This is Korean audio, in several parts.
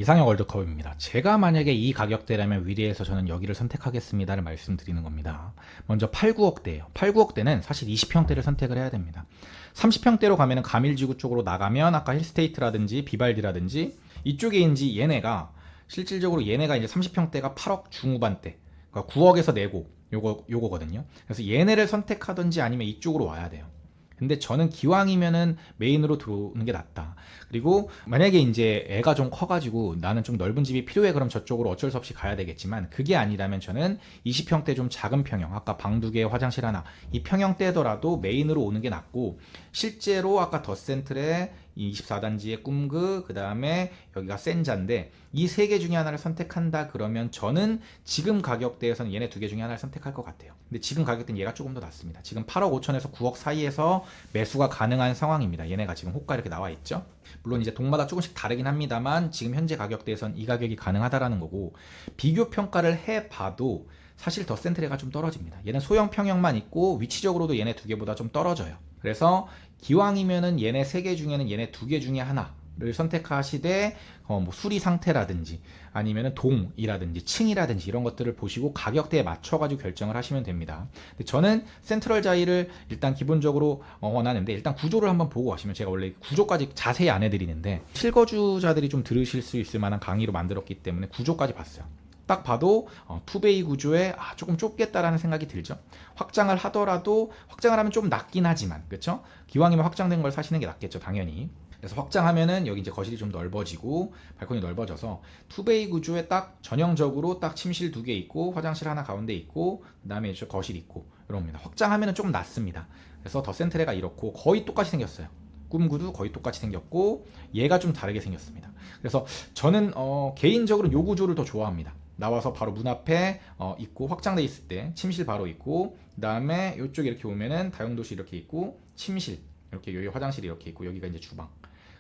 이상형 월드컵입니다. 제가 만약에 이 가격대라면 위리에서 저는 여기를 선택하겠습니다를 말씀드리는 겁니다. 먼저 8, 9억대예요. 8, 9억대는 사실 20평대를 선택을 해야 됩니다. 30평대로 가면은 가밀지구 쪽으로 나가면 아까 힐스테이트라든지 비발디라든지 이쪽에인지 얘네가 실질적으로 얘네가 이제 30평대가 8억 중후반대, 그러니까 9억에서 내고 요거거든요. 그래서 얘네를 선택하든지 아니면 이쪽으로 와야 돼요. 근데 저는 기왕이면은 메인으로 들어오는 게 낫다. 그리고 만약에 이제 애가 좀 커가지고 나는 좀 넓은 집이 필요해, 그럼 저쪽으로 어쩔 수 없이 가야 되겠지만, 그게 아니라면 저는 20평대 좀 작은 평형, 아까 방 2개 화장실 하나, 이 평형대더라도 메인으로 오는 게 낫고, 실제로 아까 더센트레 24단지의 꿈그, 그 다음에 여기가 센자인데 이 세 개 중에 하나를 선택한다 그러면 저는 지금 가격대에서는 얘네 두 개 중에 하나를 선택할 것 같아요. 근데 지금 가격대는 얘가 조금 더 낮습니다. 지금 8억 5천에서 9억 사이에서 매수가 가능한 상황입니다. 얘네가 지금 호가 이렇게 나와 있죠. 물론 이제 동마다 조금씩 다르긴 합니다만 지금 현재 가격대에선 이 가격이 가능하다라는 거고, 비교 평가를 해봐도 사실 더센트레가 좀 떨어집니다. 얘는 소형 평형만 있고 위치적으로도 얘네 두 개보다 좀 떨어져요. 그래서 기왕이면은 얘네 세 개 중에는 얘네 두 개 중에 하나를 선택하시되 뭐 수리 상태라든지 아니면은 동이라든지 층이라든지 이런 것들을 보시고 가격대에 맞춰가지고 결정을 하시면 됩니다. 근데 저는 센트럴 자이를 일단 기본적으로 원하는데, 일단 구조를 한번 보고 가시면, 제가 원래 구조까지 자세히 안 해드리는데 실거주자들이 좀 들으실 수 있을 만한 강의로 만들었기 때문에 구조까지 봤어요. 딱 봐도 투베이 구조에 조금 좁겠다라는 생각이 들죠. 확장을 하더라도, 확장을 하면 좀 낮긴 하지만, 그렇죠? 기왕이면 확장된 걸 사시는 게 낫겠죠, 당연히. 그래서 확장하면은 여기 이제 거실이 좀 넓어지고 발코니 넓어져서 투베이 구조에 딱 전형적으로 딱 침실 2개 있고 화장실 하나 가운데 있고 그 다음에 이제 거실 있고 이럽니다. 확장하면은 조금 낮습니다. 그래서 더센트레가 이렇고 거의 똑같이 생겼어요. 꿈구도 거의 똑같이 생겼고 얘가 좀 다르게 생겼습니다. 그래서 저는 개인적으로 요 구조를 더 좋아합니다. 나와서 바로 문 앞에 있고, 확장돼 있을 때 침실 바로 있고, 그 다음에 이쪽에 이렇게 오면은 다용도실 이렇게 있고, 침실 이렇게, 여기 화장실이 이렇게 있고, 여기가 이제 주방.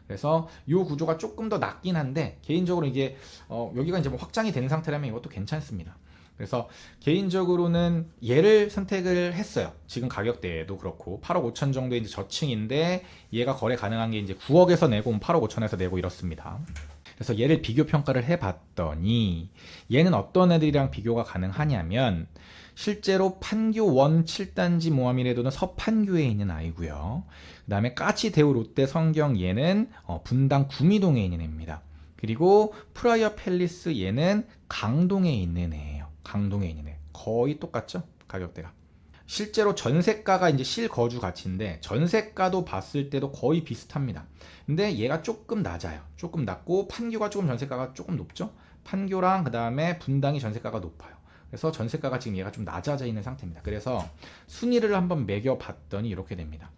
그래서 이 구조가 조금 더 낫긴 한데, 개인적으로 이게 여기가 이제 뭐 확장이 된 상태라면 이것도 괜찮습니다. 그래서 개인적으로는 얘를 선택을 했어요. 지금 가격대도 그렇고 8억 5천 정도의 이제 저층인데 얘가 거래 가능한 게 이제 9억에서 내고 8억 5천에서 내고 이렇습니다. 그래서 얘를 비교 평가를 해봤더니 얘는 어떤 애들이랑 비교가 가능하냐면, 실제로 판교 원 7단지 모하미레도는 서판교에 있는 아이고요. 그 다음에 까치대우 롯데 성경 얘는 분당 구미동에 있는 애입니다. 그리고 프라이어 팰리스 얘는 강동에 있는 애예요. 강동에 있는 애. 거의 똑같죠? 가격대가. 실제로 전세가가 이제 실거주 가치인데 전세가도 봤을 때도 거의 비슷합니다. 근데 얘가 조금 낮아요. 조금 낮고 판교가 조금 전세가가 조금 높죠. 판교랑 그 다음에 분당이 전세가가 높아요. 그래서 전세가가 지금 얘가 좀 낮아져 있는 상태입니다. 그래서 순위를 한번 매겨봤더니 이렇게 됩니다.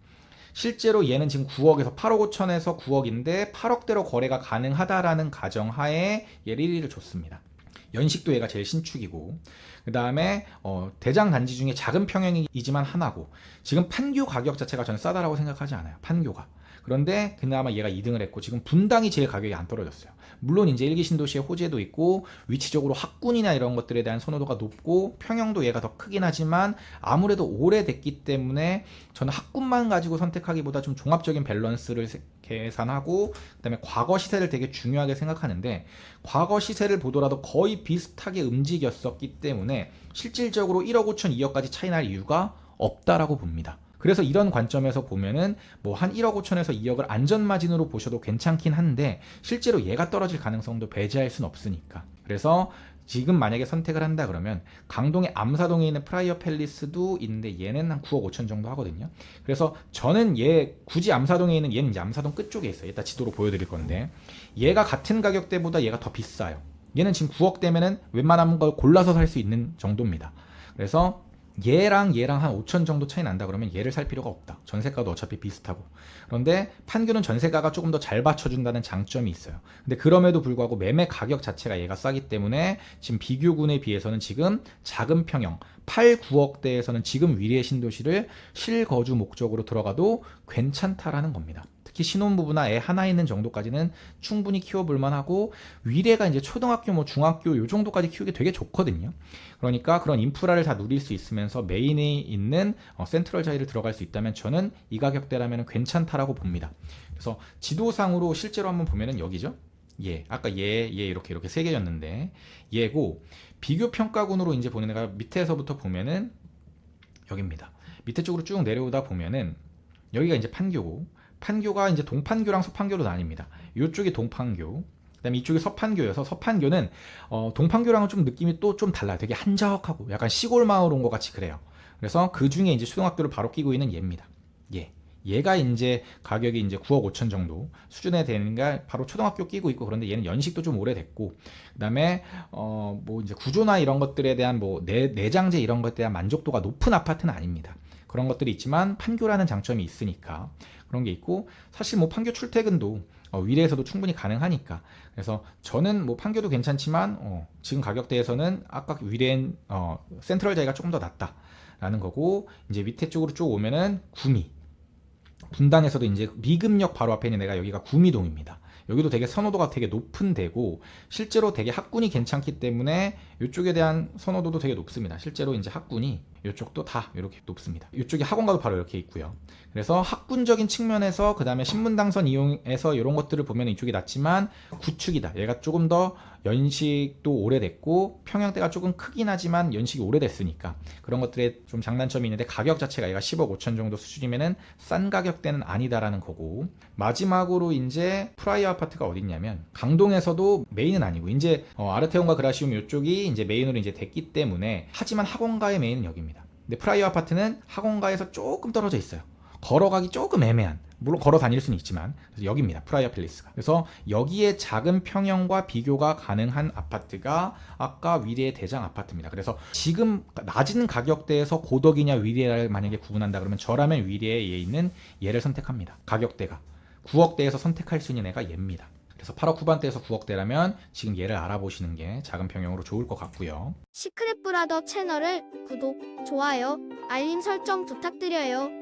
실제로 얘는 지금 9억에서 8억 5천에서 9억인데 8억대로 거래가 가능하다라는 가정하에 얘를 1위를 줬습니다. 연식도 얘가 제일 신축이고, 그 다음에 대장 단지 중에 작은 평형이지만 하나고, 지금 판교 가격 자체가 저는 싸다라고 생각하지 않아요. 판교가. 그런데 그나마 얘가 2등을 했고, 지금 분당이 제일 가격이 안 떨어졌어요. 물론 이제 일기 신도시의 호재도 있고 위치적으로 학군이나 이런 것들에 대한 선호도가 높고 평형도 얘가 더 크긴 하지만 아무래도 오래됐기 때문에 저는 학군만 가지고 선택하기보다 좀 종합적인 밸런스를 계산하고, 그 다음에 과거 시세를 되게 중요하게 생각하는데, 과거 시세를 보더라도 거의 비슷하게 움직였었기 때문에 실질적으로 1억 5천 2억까지 차이 날 이유가 없다라고 봅니다. 그래서 이런 관점에서 보면은 뭐 한 1억 5천에서 2억을 안전마진으로 보셔도 괜찮긴 한데, 실제로 얘가 떨어질 가능성도 배제할 순 없으니까. 그래서 지금 만약에 선택을 한다 그러면 강동의 암사동에 있는 프라이어 팰리스도 있는데 얘는 한 9억 5천 정도 하거든요. 그래서 저는 얘 굳이 암사동에 있는, 얘는 이제 암사동 끝쪽에 있어요. 이따 지도로 보여드릴 건데 얘가 같은 가격대보다 얘가 더 비싸요. 얘는 지금 9억 대면은 웬만한 걸 골라서 살 수 있는 정도입니다. 그래서 얘랑 한 5천 정도 차이 난다 그러면 얘를 살 필요가 없다. 전세가도 어차피 비슷하고. 그런데 판교는 전세가가 조금 더 잘 받쳐준다는 장점이 있어요. 근데 그럼에도 불구하고 매매 가격 자체가 얘가 싸기 때문에 지금 비교군에 비해서는 지금 작은 평형 8, 9억대에서는 지금 위례 신도시를 실거주 목적으로 들어가도 괜찮다라는 겁니다. 특히 신혼부부나 애 하나 있는 정도까지는 충분히 키워볼만 하고, 위례가 이제 초등학교 뭐 중학교 요 정도까지 키우기 되게 좋거든요. 그러니까 그런 인프라를 다 누릴 수 있으면서 메인에 있는 센트럴 자이를 들어갈 수 있다면 저는 이 가격대라면 괜찮다라고 봅니다. 그래서 지도상으로 실제로 한번 보면은 여기죠. 아까 얘 이렇게 세 개였는데 얘고 비교 평가군으로 이제 보는 애가 밑에서부터 보면은 여기입니다. 밑에 쪽으로 쭉 내려오다 보면은 여기가 이제 판교고 판교가 이제 동판교랑 서판교로 나뉩니다. 이쪽이 동판교, 그다음에 이쪽이 서판교여서 서판교는 동판교랑은 좀 느낌이 또 좀 달라요. 되게 한적하고 약간 시골 마을 온 것 같이 그래요. 그래서 그 중에 이제 초등학교를 바로 끼고 있는 얘입니다. 얘가 이제 가격이 이제 9억 5천 정도 수준에 되는가 바로 초등학교 끼고 있고, 그런데 얘는 연식도 좀 오래됐고, 그다음에 뭐 이제 구조나 이런 것들에 대한 뭐 내장재 이런 것에 대한 만족도가 높은 아파트는 아닙니다. 그런 것들이 있지만 판교라는 장점이 있으니까 그런 게 있고, 사실 뭐 판교 출퇴근도 위례에서도 충분히 가능하니까, 그래서 저는 뭐 판교도 괜찮지만 지금 가격대에서는 아까 위례엔 센트럴 자리가 조금 더 낫다라는 거고, 이제 밑에 쪽으로 쭉 오면은 구미, 분당에서도 이제 미금역 바로 앞에 있는 데가 여기가 구미동입니다. 여기도 되게 선호도가 되게 높은 데고, 실제로 되게 학군이 괜찮기 때문에 이쪽에 대한 선호도도 되게 높습니다. 실제로 이제 학군이 이쪽도 다 이렇게 높습니다. 이쪽이 학원가도 바로 이렇게 있고요. 그래서 학군적인 측면에서, 그 다음에 신분당선 이용해서 이런 것들을 보면 이쪽이 낫지만 구축이다. 얘가 조금 더 연식도 오래됐고 평형대가 조금 크긴 하지만 연식이 오래됐으니까 그런 것들에 좀 장단점이 있는데, 가격 자체가 얘가 10억 5천 정도 수준이면은 싼 가격대는 아니다라는 거고, 마지막으로 이제 프라이어 아파트가 어디 있냐면 강동에서도 메인은 아니고 이제 아르테온과 그라시움 이쪽이 이제 메인으로 이제 됐기 때문에, 하지만 학원가의 메인은 여기입니다. 근데 프라이어 아파트는 학원가에서 조금 떨어져 있어요. 걸어가기 조금 애매한, 물론 걸어 다닐 수는 있지만, 그래서 여기입니다. 프라이어 팰리스가. 그래서 여기에 작은 평형과 비교가 가능한 아파트가 아까 위례의 대장 아파트입니다. 그래서 지금 낮은 가격대에서 고덕이냐 위례를 만약에 구분한다 그러면 저라면 위례에 있는 얘를 선택합니다. 가격대가 9억대에서 선택할 수 있는 애가 얘입니다. 그래서 8억 후반대에서 9억대라면 지금 얘를 알아보시는 게 작은 평형으로 좋을 것 같고요. 시크릿 브라더 채널을 구독, 좋아요, 알림 설정 부탁드려요.